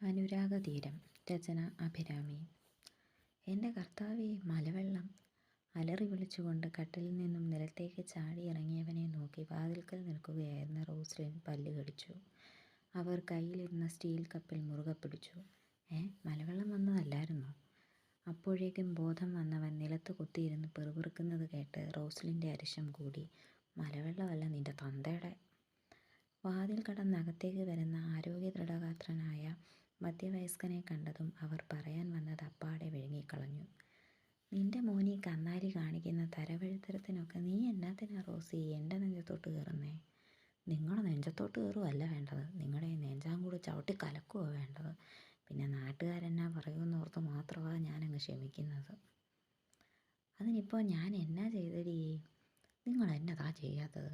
അനുരാഗതീരം. രചന അഭിരാമി. എൻ്റെ കർത്താവേ, മലവെള്ളം! അലറി വിളിച്ചുകൊണ്ട് കട്ടിലിൽ നിന്നും നിലത്തേക്ക് ചാടിയിറങ്ങിയവനെ നോക്കി വാതിൽക്കൽ നിൽക്കുകയായിരുന്ന റോസ്ലിൻ പല്ല് കടിച്ചു. അവർ കയ്യിലിരുന്ന സ്റ്റീൽ കപ്പിൽ മുറുകെ പിടിച്ചു. മലവെള്ളം വന്നതല്ലായിരുന്നോ? അപ്പോഴേക്കും ബോധം വന്നവൻ നിലത്ത് കുത്തിയിരുന്ന് പിറുപിറുക്കുന്നത് കേട്ട് റോസ്ലിൻ്റെ അരിശം കൂടി. മലവെള്ളമല്ല, നിന്റെ തന്തയുടെ. വാതിൽ കടന്നകത്തേക്ക് വരുന്ന ആരോഗ്യ ദൃഢഗാത്രനായ മധ്യവയസ്കനെ കണ്ടതും അവർ പറയാൻ വന്നത് അപ്പാടെ വിഴുങ്ങിക്കളഞ്ഞു. നിന്റെ മോനീ കന്നാലി കാണിക്കുന്ന തരവഴുത്തരത്തിനൊക്കെ നീ എന്നാത്തിനാ റോസി എൻ്റെ നെഞ്ചത്തോട്ട് കയറുന്നേ? നിങ്ങളുടെ നെഞ്ചത്തോട്ട് കയറുകയല്ല വേണ്ടത്, നിങ്ങളുടെ ഈ നെഞ്ചാങ്കൂട് ചവിട്ടി കലക്കുകയാണ് വേണ്ടത്. പിന്നെ നാട്ടുകാരെന്നാ പറയുമെന്നോർത്ത് മാത്രമാണ് ഞാനങ്ങ് ക്ഷമിക്കുന്നത്. അതിനിപ്പോൾ ഞാൻ എന്നാ ചെയ്തടി? നിങ്ങൾ എന്നതാ ചെയ്യാത്തത്?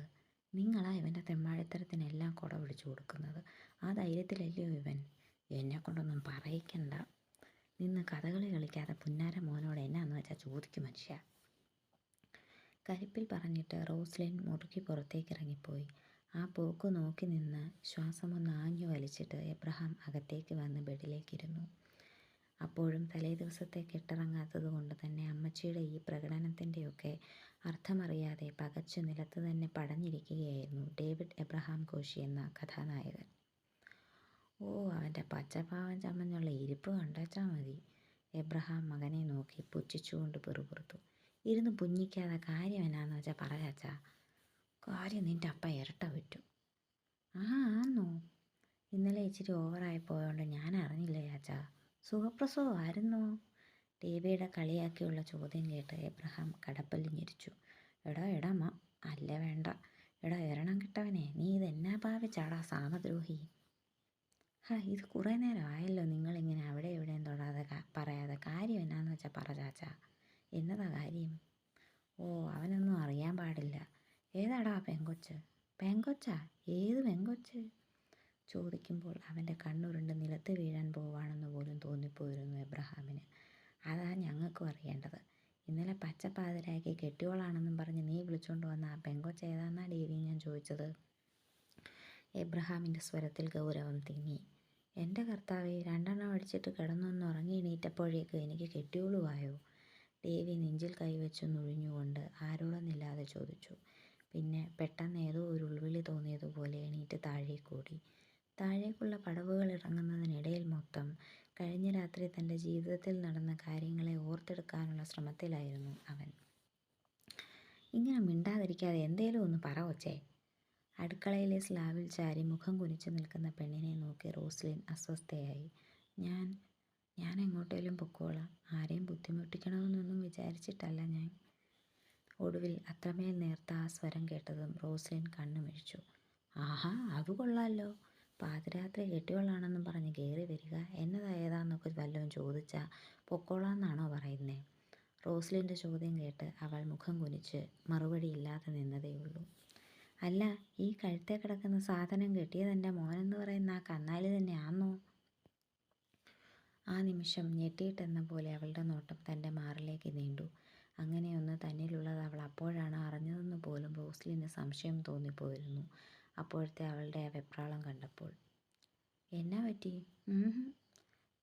നിങ്ങളാ ഇവൻ്റെ തെമ്മാടിത്തരത്തിനെല്ലാം കുട പിടിച്ചു കൊടുക്കുന്നത്. ആ ധൈര്യത്തിലല്ലയോ ഇവൻ? എന്നെക്കൊണ്ടൊന്നും പറയിക്കണ്ട. നിന്ന് കഥകളി കളിക്കാതെ പുന്നാര മോനോട് എന്നാന്ന് വെച്ചാൽ ചോദിക്കും മനുഷ്യ. കലിപ്പിൽ പറഞ്ഞിട്ട് റോസ്ലിൻ മുറുക്കി പുറത്തേക്കിറങ്ങിപ്പോയി. ആ പോക്ക് നോക്കി നിന്ന് ശ്വാസമൊന്ന് ആഞ്ഞു വലിച്ചിട്ട് എബ്രഹാം അകത്തേക്ക് വന്ന് ബെഡിലേക്കിരുന്നു. അപ്പോഴും തലേ ദിവസത്തെ കെട്ടിറങ്ങാത്തത് കൊണ്ട് തന്നെ അമ്മച്ചിയുടെ ഈ പ്രകടനത്തിൻ്റെയൊക്കെ അർത്ഥമറിയാതെ പകച്ചു നിലത്ത് തന്നെ പടഞ്ഞിരിക്കുകയായിരുന്നു ഡേവിഡ് എബ്രഹാം കോശി എന്ന കഥാനായകൻ. ഓ, അവൻ്റെ പച്ചപ്പാവൻ ചമഞ്ഞുള്ള ഇരിപ്പ് കണ്ടേച്ചാൽ മതി. എബ്രഹാം മകനെ നോക്കി പുച്ഛിച്ചുകൊണ്ട് പിറുപിറുത്തു. ഇരുന്ന് പുഞ്ഞിക്കാതെ കാര്യം എന്നാന്ന് വെച്ചാൽ പറയാച്ചാ. കാര്യം നിൻ്റെ അപ്പ ഇരട്ട പറ്റും. ആന്നോ? ഇന്നലെ ഇച്ചിരി ഓവറായി പോയോണ്ട് ഞാൻ അറിഞ്ഞില്ല ചാച്ചാ. സുഖപ്രസവമായിരുന്നോ? ദേവിയുടെ കളിയാക്കിയുള്ള ചോദ്യം കേട്ട് എബ്രഹാം കടപ്പല്ലി ഞെരിച്ചു. എടാ അല്ല വേണ്ട. എടാ എരണം കിട്ടവനെ, നീ ഇതെന്നാ ഭാവിച്ചാടാ സാമദ്രോഹി? ഇത് കുറേ നേരമായല്ലോ നിങ്ങളിങ്ങനെ അവിടെ എവിടെയും തൊടാതെ പറയാതെ. കാര്യം എന്നാന്ന് വെച്ചാൽ പറ ചാച്ചാ. എന്നതാ കാര്യം? ഓ, അവനൊന്നും അറിയാൻ പാടില്ല. ഏതാടാ പെങ്കൊച്ച്? പെങ്കൊച്ചാ? ഏത് പെങ്കൊച്ച്? ചോദിക്കുമ്പോൾ അവൻ്റെ കണ്ണുരുണ്ട് നിലത്ത് വീഴാൻ പോവാണെന്ന് പോലും തോന്നിപ്പോയിരുന്നു എബ്രഹാമിന്. അതാ ഞങ്ങൾക്കും അറിയേണ്ടത്. ഇന്നലെ പച്ചപ്പാതിരാക്കി കെട്ടിയോളാണെന്നും പറഞ്ഞ് നീ വിളിച്ചുകൊണ്ട് വന്ന ആ പെങ്കൊച്ച് ഏതാന്നാ ദേവി ഞാൻ ചോദിച്ചത്? എബ്രഹാമിൻ്റെ സ്വരത്തിൽ ഗൗരവം തിങ്ങി. എൻ്റെ കർത്താവേ, 2 അടിച്ചിട്ട് കിടന്നൊന്ന് ഉറങ്ങി എണീറ്റപ്പോഴേക്ക് എനിക്ക് കെട്ടിയോളുമായോ? ദേവി നെഞ്ചിൽ കൈവച്ച് നുഴിഞ്ഞുകൊണ്ട് ആരോടെന്നില്ലാതെ ചോദിച്ചു. പിന്നെ പെട്ടെന്ന് ഏതോ ഒരു ഉൾവിളി തോന്നിയതുപോലെ എണീറ്റ് താഴേക്കൂടി. താഴേക്കുള്ള പടവുകൾ ഇറങ്ങുന്നതിനിടയിൽ മൊത്തം കഴിഞ്ഞ രാത്രി തൻ്റെ ജീവിതത്തിൽ നടന്ന കാര്യങ്ങളെ ഓർത്തെടുക്കാനുള്ള ശ്രമത്തിലായിരുന്നു അവൻ. ഇങ്ങനെ മിണ്ടാതിരിക്കാതെ എന്തേലും ഒന്ന് പറ കൊച്ചേ. അടുക്കളയിലെ സ്ലാവിൽ ചാരി മുഖം കുനിച്ചു നിൽക്കുന്ന പെണ്ണിനെ നോക്കി റോസ്ലിൻ അസ്വസ്ഥയായി. ഞാൻ എങ്ങോട്ടേലും പൊക്കോളാം. ആരെയും ബുദ്ധിമുട്ടിക്കണമെന്നൊന്നും വിചാരിച്ചിട്ടല്ല ഞാൻ. ഒടുവിൽ അത്രമേൽ നേർത്ത ആ സ്വരം കേട്ടതും റോസ്ലിൻ കണ്ണുമിഴിച്ചു. ആഹാ, അത് കൊള്ളാമല്ലോ. പാതിരാത്രി കെട്ടിയോളാണെന്നും പറഞ്ഞ് കയറി വരിക, എന്നതാ ഏതാന്നൊക്കെ വല്ലതും ചോദിച്ചാൽ പൊക്കോളാന്നാണോ പറയുന്നേ? റോസ്ലിൻ്റെ ചോദ്യം കേട്ട് അവൾ മുഖം കുനിച്ച് മറുപടിയില്ലാതെ നിന്നതേയുള്ളൂ. അല്ല, ഈ കഴുത്തേ കിടക്കുന്ന സാധനം കെട്ടിയതെൻ്റെ മോനെന്ന് പറയുന്ന ആ കന്നാലി തന്നെയാന്നോ? ആ നിമിഷം ഞെട്ടിയിട്ടെന്ന പോലെ അവളുടെ നോട്ടം തൻ്റെ മാറിലേക്ക് നീണ്ടു. അങ്ങനെയൊന്ന് തന്നിലുള്ളത് അവൾ അപ്പോഴാണ് അറിഞ്ഞതെന്ന് പോലും റോസ്ലിന് സംശയം തോന്നിപ്പോയിരുന്നു അപ്പോഴത്തെ അവളുടെ ആ വെപ്രാളം കണ്ടപ്പോൾ. എന്നാ പറ്റി?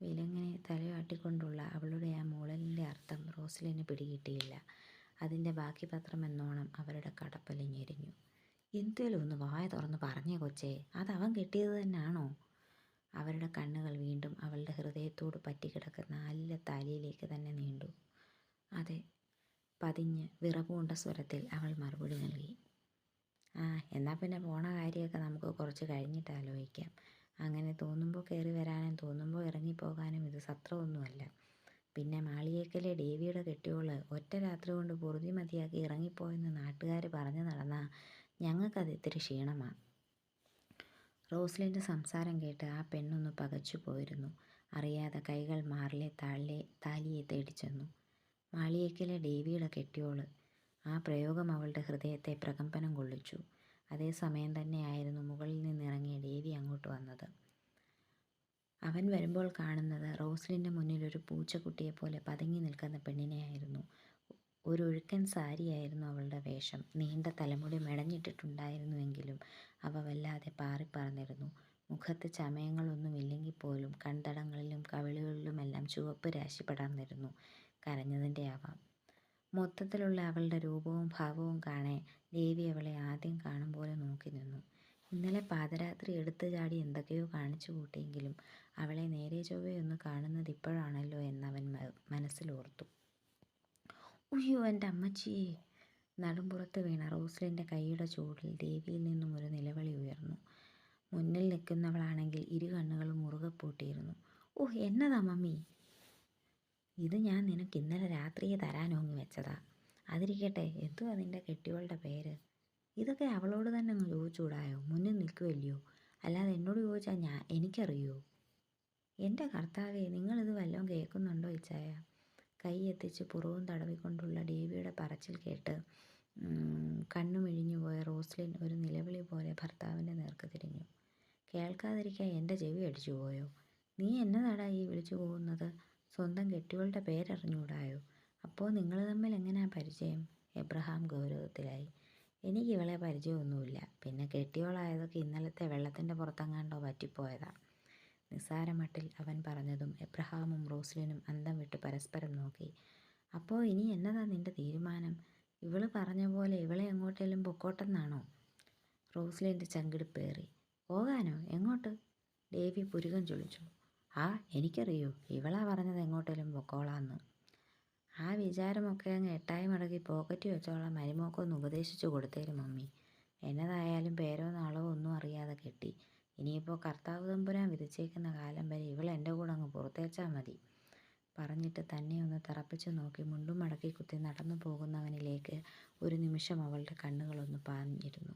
വിലങ്ങനെ തലയാട്ടിക്കൊണ്ടുള്ള അവളുടെ ആ മൂളലിൻ്റെ അർത്ഥം റോസ്ലിന് പിടികിട്ടിയില്ല. അതിൻ്റെ ബാക്കി പത്രം എന്നോണം അവരുടെ കടപ്പല് ഞെരിഞ്ഞു. എന്തേലും ഒന്ന് വായ തുറന്ന് പറഞ്ഞേ കൊച്ചേ, അതവൻ കെട്ടിയത് തന്നെയാണോ? അവരുടെ കണ്ണുകൾ വീണ്ടും അവളുടെ ഹൃദയത്തോട് പറ്റിക്കിടക്കുന്ന അല്ല താലിയിലേക്ക് തന്നെ നീണ്ടു. അതെ, പതിഞ്ഞ് വിറപൂണ്ട സ്വരത്തിൽ അവൾ മറുപടി നൽകി. എന്നാൽ പിന്നെ പോണ കാര്യമൊക്കെ നമുക്ക് കുറച്ച് കഴിഞ്ഞിട്ട് ആലോചിക്കാം. അങ്ങനെ തോന്നുമ്പോൾ കയറി വരാനും തോന്നുമ്പോൾ ഇറങ്ങിപ്പോകാനും ഇത് സത്രമൊന്നുമല്ല. പിന്നെ മാളിയേക്കലെ ദേവിയുടെ കെട്ടിയോള് ഒറ്റ രാത്രി കൊണ്ട് പൊറുതി മതിയാക്കി ഇറങ്ങിപ്പോയെന്ന് നാട്ടുകാർ പറഞ്ഞു നടന്നാൽ ഞങ്ങൾക്കത് ഇത്തിരി ക്ഷീണമാണ്. റോസ്ലിൻ്റെ സംസാരം കേട്ട് ആ പെണ്ണൊന്ന് പകച്ചു പോയിരുന്നു. അറിയാതെ കൈകൾ മാറിലെ താലിയെ തേടിച്ചെന്നു. മാളിയേക്കലെ ദേവിയുടെ കെട്ടിയോള്. ആ പ്രയോഗം അവളുടെ ഹൃദയത്തെ പ്രകമ്പനം കൊള്ളിച്ചു. അതേസമയം തന്നെയായിരുന്നു മുകളിൽ നിന്നിറങ്ങിയ ദേവി അങ്ങോട്ട് വന്നത്. അവൻ വരുമ്പോൾ കാണുന്നത് റോസ്ലിൻ്റെ മുന്നിൽ ഒരു പൂച്ചക്കുട്ടിയെപ്പോലെ പതുങ്ങി നിൽക്കുന്ന പെണ്ണിനെയായിരുന്നു. ഒരു ഒഴുക്കൻ സാരിയായിരുന്നു അവളുടെ വേഷം. നീണ്ട തലമുടി മെടഞ്ഞിട്ടിട്ടുണ്ടായിരുന്നുവെങ്കിലും അവ വല്ലാതെ പാറിപ്പറന്നിരുന്നു. മുഖത്ത് ചമയങ്ങളൊന്നുമില്ലെങ്കിൽ പോലും കൺതടങ്ങളിലും കവിളുകളിലുമെല്ലാം ചുവപ്പ് രാശി പടർന്നിരുന്നു. കരഞ്ഞതിൻ്റെ ആവാം. മൊത്തത്തിലുള്ള അവളുടെ രൂപവും ഭാവവും കാണെ ദേവി അവളെ ആദ്യം കാണും പോലെ നോക്കി നിന്നു. ഇന്നലെ പാതിരാത്രി എടുത്തു ചാടി എന്തൊക്കെയോ കാണിച്ചു കൂട്ടിയെങ്കിലും അവളെ നേരെ ചൊവ്വയൊന്ന് കാണുന്നത് ഇപ്പോഴാണല്ലോ എന്നവൻ മനസ്സിലോർത്തു. ഉയ്യോ, എൻ്റെ അമ്മച്ചിയെ! നടുമ്പുറത്ത് വീണ റോസ്ലിൻ്റെ കൈയുടെ ചൂടിൽ ദേവിയിൽ നിന്നും ഒരു നിലവിളി ഉയർന്നു. മുന്നിൽ നിൽക്കുന്നവളാണെങ്കിൽ ഇരു കണ്ണുകളും മുറുകെ പൂട്ടിയിരുന്നു. ഓഹ്, എന്നതാ മമ്മി? ഇത് ഞാൻ നിനക്ക് ഇന്നലെ രാത്രിയെ തരാനോങ്ങി വെച്ചതാ. അതിരിക്കട്ടെ, എന്തുവാ നിൻ്റെ കെട്ടിയവളുടെ പേര്? ഇതൊക്കെ അവളോട് തന്നെ അങ്ങ് ചോദിച്ചൂടായോ? മുന്നിൽ നിൽക്കുമല്ലയോ? അല്ലാതെ എന്നോട് ചോദിച്ചാൽ എനിക്കറിയോ? എൻ്റെ കർത്താവേ, നിങ്ങളിത് വല്ലതും കേൾക്കുന്നുണ്ടോ ഇച്ചായ? കൈ എത്തിച്ച് പുറവും തടവിക്കൊണ്ടുള്ള ദേവിയുടെ പറച്ചിൽ കേട്ട് കണ്ണുമിഴിഞ്ഞു പോയ റോസ്ലിൻ ഒരു നിലവിളി പോലെ ഭർത്താവിൻ്റെ നേർക്ക് തിരിഞ്ഞു. കേൾക്കാതിരിക്കാൻ എൻ്റെ ചെവി അടിച്ചു പോയോ? നീ എന്നതാടാ ഈ വിളിച്ചു പോകുന്നത്? സ്വന്തം കെട്ടിയവളുടെ പേരറിഞ്ഞൂടായോ? അപ്പോൾ നിങ്ങൾ തമ്മിൽ എങ്ങനെയാ പരിചയം? എബ്രഹാം ഗൗരവത്തിലായി. എനിക്ക് ഇവളെ പരിചയമൊന്നുമില്ല. പിന്നെ കെട്ടിയോളായതൊക്കെ ഇന്നലത്തെ വെള്ളത്തിൻ്റെ പുറത്തെങ്ങാണ്ടോ പറ്റിപ്പോയതാ. നിസ്സാരമട്ടിൽ അവൻ പറഞ്ഞതും എബ്രഹാമും റോസ്ലിനും അന്തം വിട്ട് പരസ്പരം നോക്കി. അപ്പോൾ ഇനി എന്നതാ നിൻ്റെ തീരുമാനം? ഇവള് പറഞ്ഞ പോലെ ഇവളെ എങ്ങോട്ടേലും പൊക്കോട്ടെന്നാണോ? റോസ്ലിൻ്റെ ചങ്കിടിപ്പേറി. പോകാനോ? എങ്ങോട്ട്? ദേവി പുരുകം ചൊളിച്ചു. ആ, എനിക്കറിയോ, ഇവളാ പറഞ്ഞത് എങ്ങോട്ടേലും പൊക്കോളാന്ന്. ആ വിചാരമൊക്കെ അങ്ങ് എട്ടായി മടക്കി പോക്കറ്റിൽ വെച്ചോളാം മരുമോക്കൊന്ന് ഉപദേശിച്ചു കൊടുത്തേരും മമ്മി. എന്നതായാലും പേരോ നാളോ ഒന്നും അറിയാതെ കെട്ടി. ഇനിയിപ്പോൾ കർത്താവ് തമ്പുരാൻ വിധിച്ചേക്കുന്ന കാലം വരെ ഇവൾ എൻ്റെ കൂടെ അങ്ങ് പുറത്തേച്ചാൽ മതി. പറഞ്ഞിട്ട് തന്നെ ഒന്ന് തറപ്പിച്ചു നോക്കി മുണ്ടും മടക്കി കുത്തി നടന്നു പോകുന്നവനിലേക്ക് ഒരു നിമിഷം അവളുടെ കണ്ണുകളൊന്ന് പാഞ്ഞിരുന്നു.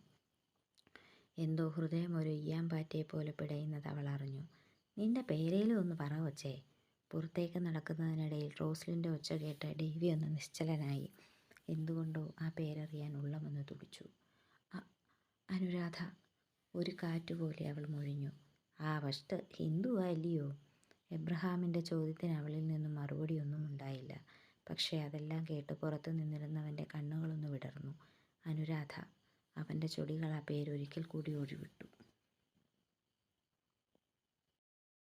എന്തോ ഹൃദയം ഒരു ഇയ്യാമ്പാറ്റയെ പോലെ പിടയുന്നത് അവൾ അറിഞ്ഞു. നിന്റെ പേരേലും ഒന്ന് പറ കൊച്ചേ. പുറത്തേക്ക് നടക്കുന്നതിനിടയിൽ റോസ്ലിൻ്റെ ഒച്ച കേട്ട് ഡേവി ഒന്ന് നിശ്ചലനായി. എന്തുകൊണ്ടോ ആ പേരറിയാൻ ഉള്ളമെന്ന് തുടിച്ചു. അനുരാധ. ഒരു കാറ്റുപോലെ അവൾ മൊഴിഞ്ഞു. ആ ഫസ്റ്റ് ഹിന്ദുവാ അല്ലയോ? എബ്രഹാമിൻ്റെ ചോദ്യത്തിന് അവളിൽ നിന്നും മറുപടിയൊന്നും ഉണ്ടായില്ല. പക്ഷേ അതെല്ലാം കേട്ട് പുറത്തു നിന്നിരുന്നവൻ്റെ കണ്ണുകളൊന്ന് വിടർന്നു. അനുരാധ. അവൻ്റെ ചൊടികൾ ആ പേരൊരിക്കൽ കൂടി ഒഴിവിട്ടു.